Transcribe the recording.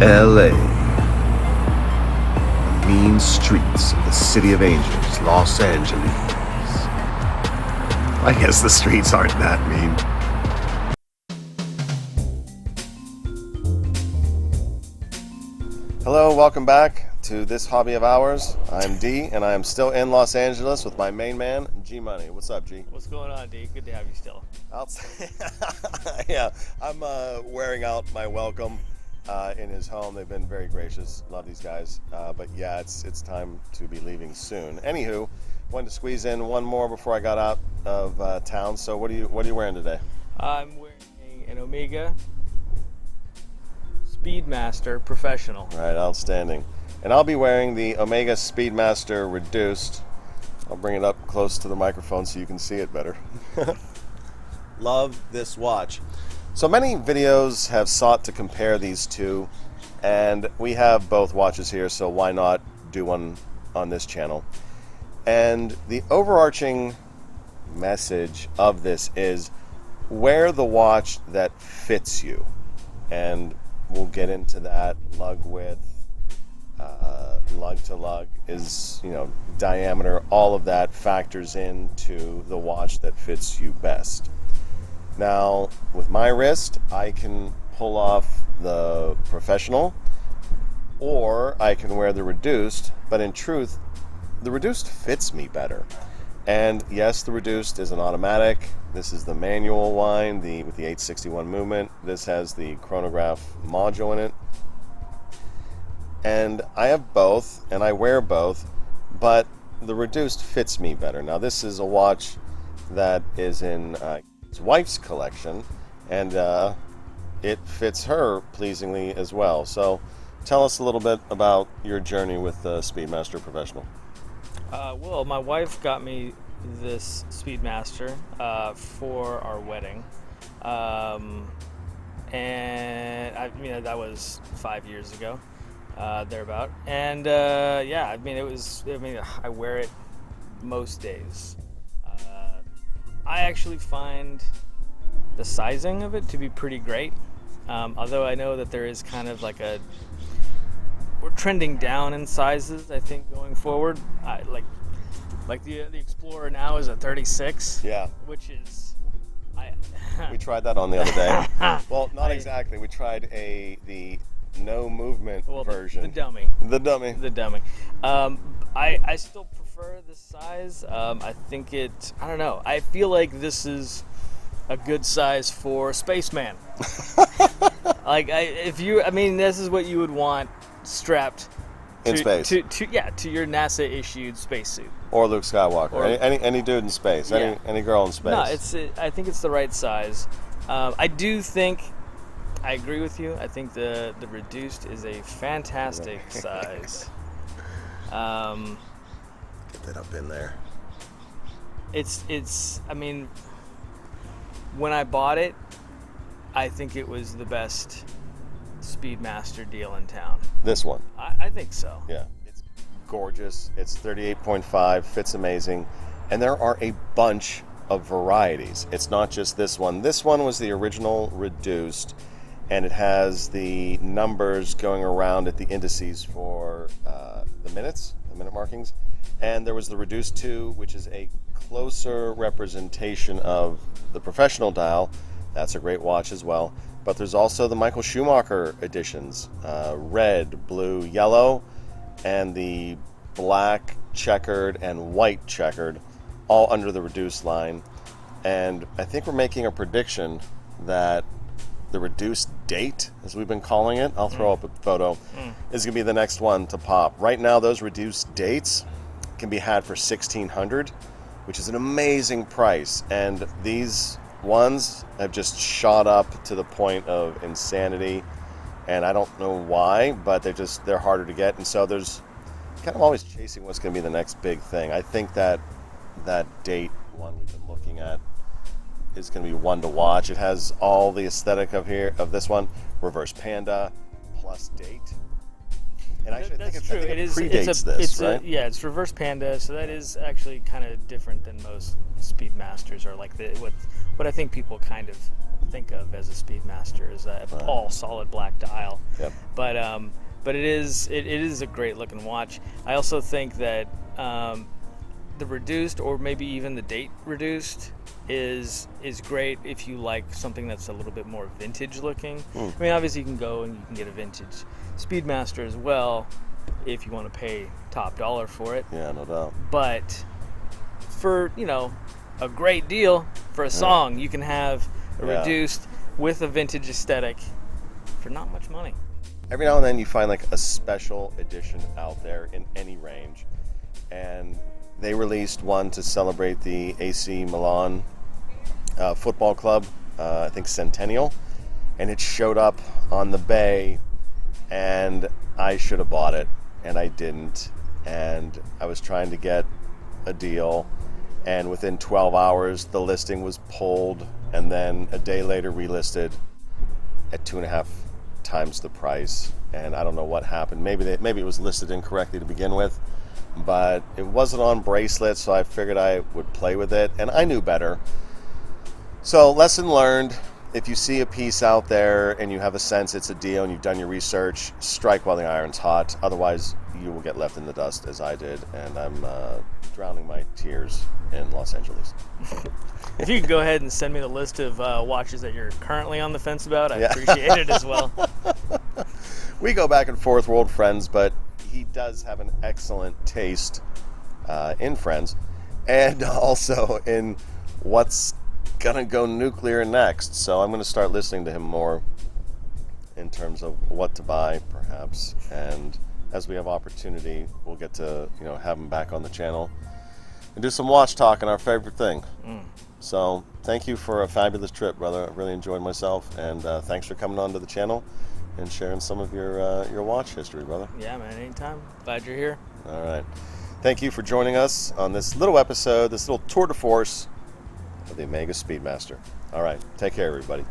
LA. The mean streets of the City of Angels, Los Angeles. I guess the streets aren't that mean. Hello, welcome back to this hobby of ours. I'm D, and I am still in Los Angeles with my main man, G Money. What's up, G? What's going on, D? Good to have you still. Yeah, I'm wearing out my welcome in his home. They've been very gracious. Love these guys. But yeah, it's time to be leaving soon. Anywho, wanted to squeeze in one more before I got out of town. So what are you wearing today? I'm wearing an Omega Speedmaster Professional. Right, outstanding. And I'll be wearing the Omega Speedmaster Reduced. I'll bring it up close to the microphone so you can see it better. Love this watch. So many videos have sought to compare these two, and we have both watches here, so why not do one on this channel? And the overarching message of this is wear the watch that fits you. And we'll get into that. Lug width, lug to lug is, diameter, all of that factors into the watch that fits you best. Now, with my wrist, I can pull off the Professional, or I can wear the Reduced, but in truth, the Reduced fits me better. And yes, the Reduced is an automatic. This is the manual line, with the 861 movement. This has the chronograph module in it. And I have both, and I wear both, but the Reduced fits me better. Now, this is a watch that is in his wife's collection, and it fits her pleasingly as well. So tell us a little bit about your journey with the Speedmaster Professional. Well, my wife got me this Speedmaster for our wedding, and that was 5 years ago, thereabout. And I wear it most days. I actually find the sizing of it to be pretty great, although I know that there is kind of like we're trending down in sizes, I think, going forward. Like the Explorer now is a 36. Yeah. Which is, we tried that on the other day. Well, not exactly. We tried the no movement version. The dummy. The dummy. The dummy. I still prefer this size. I think I don't know. I feel like this is a good size for Spaceman. This is what you would want strapped in space to your NASA issued spacesuit, or Luke Skywalker, or any dude in space, yeah. any girl in space. No, I think it's the right size. I do think I agree with you. I think the Reduced is a fantastic size. Get that up in there. When I bought it, I think it was the best Speedmaster deal in town. This one? I think so. Yeah. It's gorgeous. It's 38.5, fits amazing. And there are a bunch of varieties. It's not just this one. This one was the original Reduced, and it has the numbers going around at the indices for the minute markings. And there was the Reduced 2, which is a closer representation of the Professional dial. That's a great watch as well. But there's also the Michael Schumacher editions, red, blue, yellow, and the black checkered and white checkered, all under the Reduced line. And I think we're making a prediction that the Reduced date, as we've been calling it, I'll throw up a photo, is going to be the next one to pop. Right now, those Reduced dates can be had for $1,600, which is an amazing price. And these ones have just shot up to the point of insanity, and I don't know why, but they're harder to get. And so there's kind of always chasing what's going to be the next big thing. I think that date one we've been looking at is going to be one to watch. It has all the aesthetic of this one, reverse panda plus date. And actually, I think it predates this, right? It's reverse panda, so that is actually kind of different than most Speedmasters, or like what I think people kind of think of as a Speedmaster, is that all solid black dial. Yep. But it is a great looking watch. I also think that the reduced, or maybe even the date reduced, is great if you like something that's a little bit more vintage looking. I mean, obviously you can go and you can get a vintage Speedmaster as well if you want to pay top dollar for it. Yeah, no doubt. But for, a great deal for a song, you can have a reduced with a vintage aesthetic for not much money. Every now and then you find like a special edition out there in any range, and they released one to celebrate the AC Milan football club, I think Centennial, and it showed up on the bay, and I should have bought it, and I didn't, and I was trying to get a deal, and within 12 hours the listing was pulled, and then a day later relisted at 2.5 times the price, and I don't know what happened. Maybe it was listed incorrectly to begin with, but it wasn't on bracelet, so I figured I would play with it, and I knew better. So lesson learned: if you see a piece out there and you have a sense it's a deal and you've done your research, strike while the iron's hot. Otherwise, you will get left in the dust, as I did, and I'm drowning my tears in Los Angeles. If you could go ahead and send me the list of watches that you're currently on the fence about, I'd appreciate it as well. We go back and forth, we're old friends, but he does have an excellent taste in friends, and also in what's gonna go nuclear next. So I'm gonna start listening to him more in terms of what to buy, perhaps, and as we have opportunity, we'll get to have him back on the channel and do some watch talk on our favorite thing. So thank you for a fabulous trip, brother. I really enjoyed myself, and thanks for coming on to the channel and sharing some of your watch history, brother. Yeah, man, anytime. Glad you're here. All right. Thank you for joining us on this little episode, this little tour de force of the Omega Speedmaster. All right. Take care, everybody.